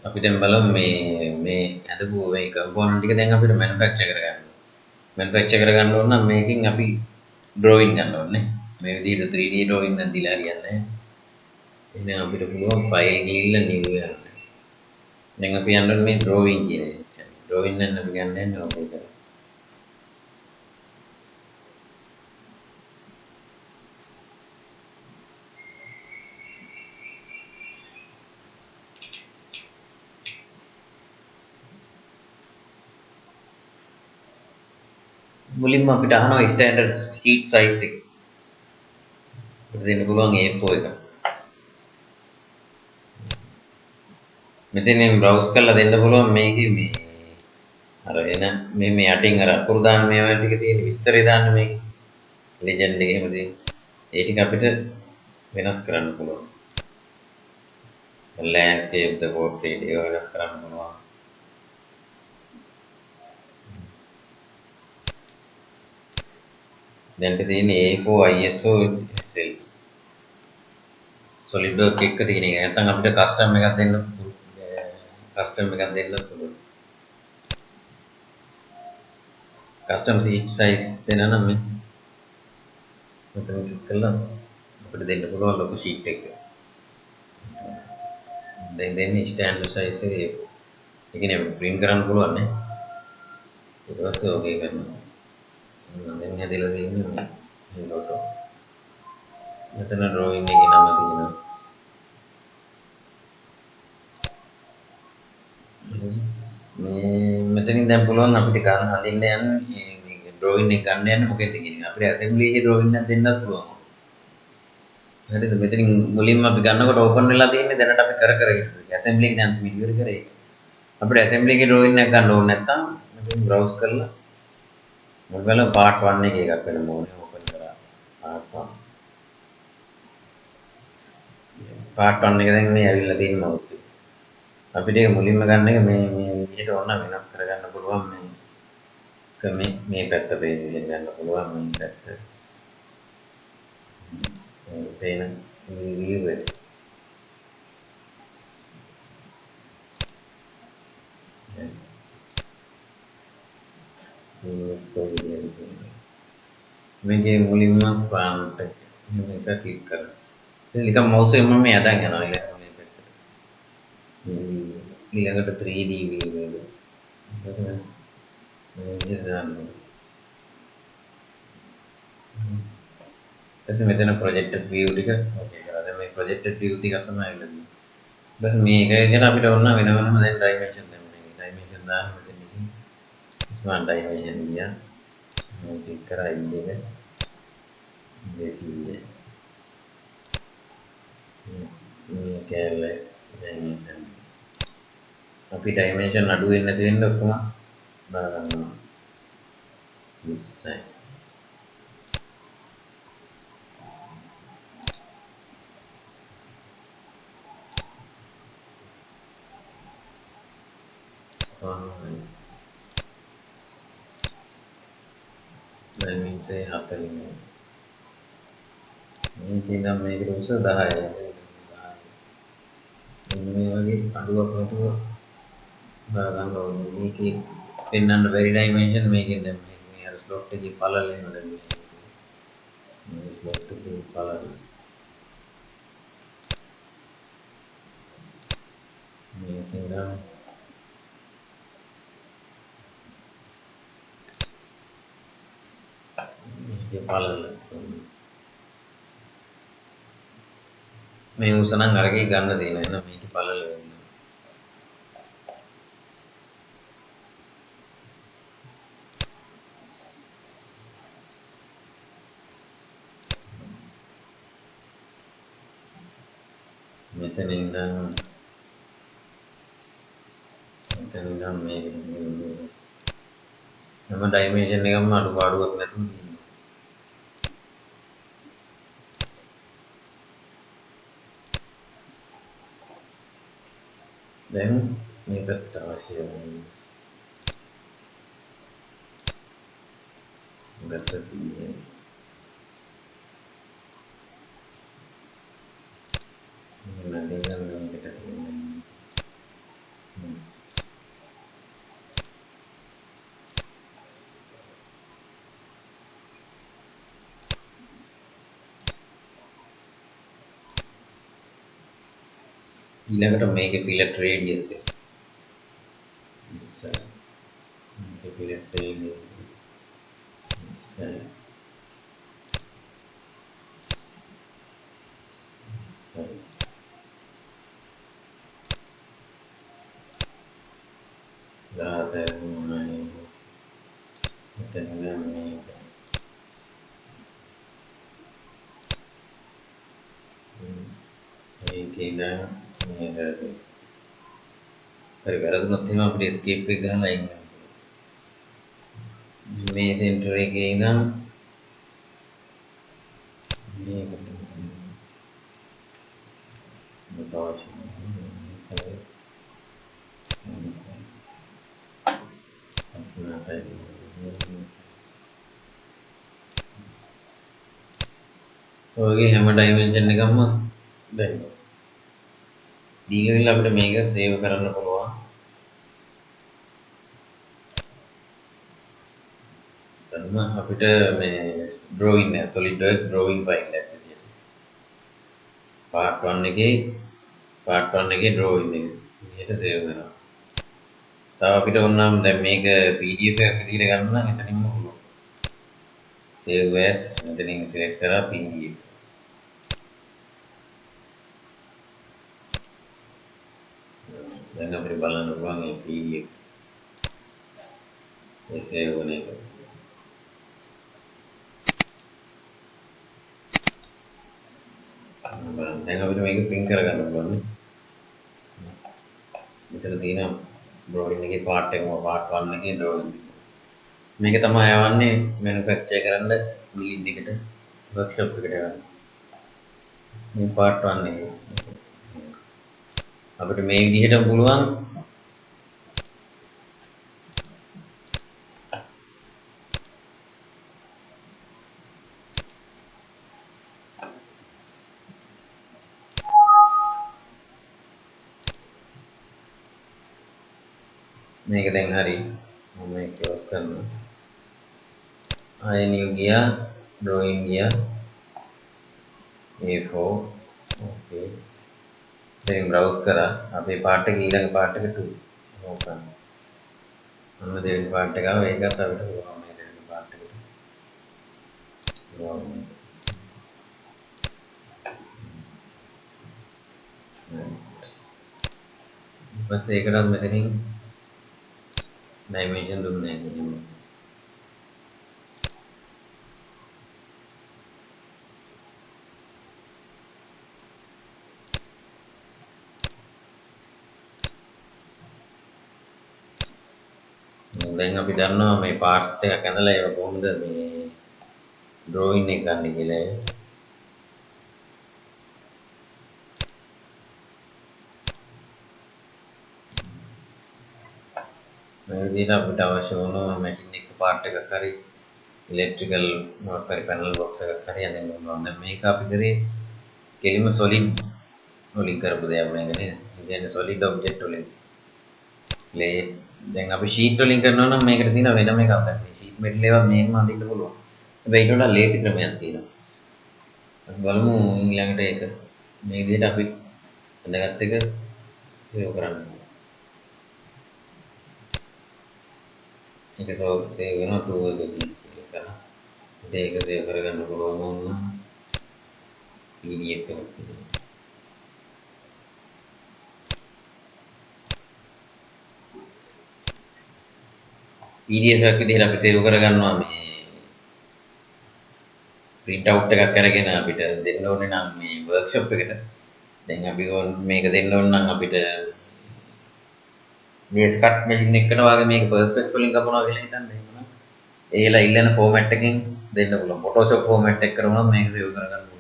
අපි දැන් බලමු මේ අදපු මේ කම්පෝනන්ට් ටික දැන් අපිට මැනුෆැක්චර් කරගන්න. මැනුෆැක්චර් කරගන්න ඕන නම් මේකෙන් අපි ඩ්‍රෝයින් ගන්න ඕනේ. මේ විදිහට 3D ඩ්‍රෝයින් නම් දිලා හරියන්නේ නැහැ. එහෙනම් අපිට පුළුවන් ෆයිල් ගිහිල්ලා නිව් යන්න. දැන් අපි යන්න ඕනේ මේ ඩ්‍රෝයින් කියන එක. ඩ්‍රෝයින් නම් අපි ගන්න යන්නේ ඕක එක. මුලින්ම අපිට අහනවා ස්ටෑන්ඩඩ් ෂීට් සයිස් එක. අපිට දෙන්න පුළුවන් A4 එක. මෙතනින් බ්‍රවුස් කරලා දෙන්න පුළුවන් මේකේ මේ අර එන මේ යටින් අර අකුරු දාන්න මේවා ටික තියෙන විස්තරය දාන්න මේක ලෙජන්ඩ් එක එහෙම තියෙන. ඒ ටික අපිට වෙනස් කරන්න පුළුවන්. ලෑන්ඩ්ස්කේප් ද පෝර්ට්‍රේට් ඒක වෙනස් කරන්න පුළුවන්. දැන් තියෙන්නේ A4 ISO SL Solidworks එක තියෙන එක. නැත්නම් අපිට කස්ටම් එකක් දෙන්න කස්ටම් එකක් දෙන්න පුළුවන්. කස්ටම් සීට් සයිස් දෙන්න නම් මේ මෙතන ක්ලික් කළා අපිට දෙන්න පුළුවන් ලොකු ෂීට් එක. දැන් දෙන්නේ ස්ටෑන්ඩඩ් සයිස් එක. ඒ කියන්නේ print කරන්න පුළුවන් නේ. ඊට පස්සේ ඕකේ කරනවා. දැන් හැදලා තියෙන්නේ මේ ලොටෝ. මෙතන ඩ්‍රෝයින් එකේ නම තියෙනවා. මේ මෙතනින් දැන් පුළුවන් අපිට ගන්න හදින්න යන්නේ මේ ඩ්‍රෝයින් එක ගන්න යන්නේ මොකෙන්ද කියන්නේ. අපිට ඇසෙම්බලි එකේ ඩ්‍රෝයින් එකක් දෙන්නත් පුළුවන්. හරිද? මෙතනින් මුලින්ම අපි ගන්නකොට ඕපන් වෙලා තියෙන්නේ දැනට අපි කර ඉන්නේ. ඇසෙම්බලි එක දැන් අපි ඉවර කරේ. අපිට ඇසෙම්බලි එකේ ඩ්‍රෝයින් එකක් ගන්න ඕනේ නැත්නම් මෙතනින් බ්‍රවුස් කරලා මොකද පාර්ට් 1 එකේ එකක් වෙන මොනේ ඕපන් කරා. පාර්ට් 1 එක දැන් මේ ඇවිල්ලා තියෙන මවුස් එක. අපිට ඒක මුලින්ම ගන්න එක මේ විදිහට ඕන වෙනස් කරගන්න පුළුවන් මේ පැත්ත පේන විදිහට ගන්න පුළුවන් මේ පැත්ත. පේන view එක. මේකේ මුලින්ම ෆ්‍රන්ට් එක මේක ක්ලික් කරලා. ඉතින් නිකන් මවුස් එකෙන් මම යදන් යනවා ඊළඟ මේ පැත්තට. ඊළඟට 3D view එක. මෙතන projected view ටික ඕකේ කරලා දැන් මේ projected view ටික තමයි ඇවිල්ලා. බස් මේක ගැන අපිට ඕන වෙන වෙනම දැන් dimension දෙන්න. dimension දාන්න මෙතන ඉතින් ස්මාර්ට් dimension ගියා. මේ ක්ලික් කරා ඉන්නේ එක. දේශීය. මේ කැලේ dimension. අපි dimension අඩු වෙන්නේ නැති වෙන්න ඔක්කොම දාගන්නවා. ඉස්සයි. දැන් මේ 40 මේ කියනවා මේක උස 10යි. මේ වගේ අඩුවක් නැතුව දාගන්න ඕනේ. මේකේ පෙන්වන්න බැරි dimension මේකෙන් දැන් මේ අර slot එකේ පළල එනවා දැන් මේ slot එකේ පළල. මේකෙන් ගන්න මේකේ පළල මේ උස නම් අරගේ ගන්න දෙන එන මේකේ පළල වෙනවා. මෙතන ඉඳන් මේක හැම dimension එකක්ම අඩුපාඩුවක් නැතුව තියෙනවා. දැන් මේකට අවශ්‍ය ගත්ත සීයේ ඊළඟට මේකේ fillet radius එක. ඉස්සර. මේකේ fillet radius එක. ඉස්සර. ඉස්සර. දාතේ මෙතන මේක. මේකේ නෑ මේක. හරි වැරදුනොත් එහෙම අපිට escape එක ගහලා ඉන්න. මේ center එකේ ඉඳන් මේකට ඔයගේ හැම ඩයිමන්ෂන් එකක්ම දැන් දීගවිල්ල අපිට මේක සේව් කරන්න පුළුවන්. දැන් අපිට මේ drawing එක Solidworks drawing file එකක් විදියට part 1 එකේ drawing එක විදියට සේව් කරනවා. තව අපිට ඕනනම් දැන් මේක PDF එකක් විදියට ගන්න නම් එතනින්ම පුළුවන්. save as මෙතනින් select කරලා PDF. දැන් අපිට බලන්න පුළුවන් මේ PDF ඒ save වෙන එක. දැන් අපිට මේක print කරගන්න පුළුවන් නේ. මෙතන තියෙන drawing එකේ part එකම part 1 එකේ drawing. මේක තමයි යවන්නේ manufacture කරන්න build එකට workshop එකට යවන්න. මේ part 1 එකේ අපිට මේ විදිහට පුළුවන් මේක දැන් හරි මම මේක ක්ලෝස් කරනවා. ආයෙ new ගියා drawing ගියා A4 okay දැන් browse කරා අපේ part එක ඊළඟ part එක 2 ඕකන අන්න දෙවෙනි part එක ආව ඒකත් අපිට පුළුවන් මේ දෙවෙනි part එකට ඊපස්සේ ඒකටත් මෙතනින් dimension දුන්නේ නැහැ. දැන් අපි දන්නවා මේ parts ටික ඇඳලා ඒක කොහොමද මේ drawing එක ගන්න කියලා. මේ විදිහට අපිට අවශ්‍ය වුණ machine එක part එකක් හරි electrical මොකක් හරි panel box එකක් හරි අදින්න ඕන. දැන් මේක අපි කරේ කෙලිම solid වලින් කරපු දෙයක් මේක නේද? ඒ කියන්නේ solid object වලින්. දැන් අපි sheet වලින් කරනවා නම් මේකට තියෙන වෙනම එකක් දැන් මේ sheet metal ඒවා මේකම අඳින්න පුළුවන්. හැබැයි ඊට වඩා ලේසි ක්‍රමයක් තියෙනවා. අපි බලමු ඊළඟට ඒක මේ විදිහට අපි අඳගත් එක සේව් කරන්න. ඒක සේව් වෙනවා tool එකකින් සේව් කරා. ඒක සේව් කරගන්න පුළුවන් වුණා PDF එකක්. PDF එකක් විදිහට අපි සේව් කරගන්නවා මේ print out එකක් අරගෙන අපිට දෙන්න ඕනේ නම් මේ workshop එකට. දැන් අපි මේක දෙන්න ඕන නම් අපිට මේ cut machine එකකට වගේ මේක perspex වලින් කපනවා කියලා හිතන්න එහෙම. ඒලා ඉල්ලන format එකකින් දෙන්න පුළුවන්. Photoshop format එක කරනවා මේක සේව් කරගන්න පුළුවන්.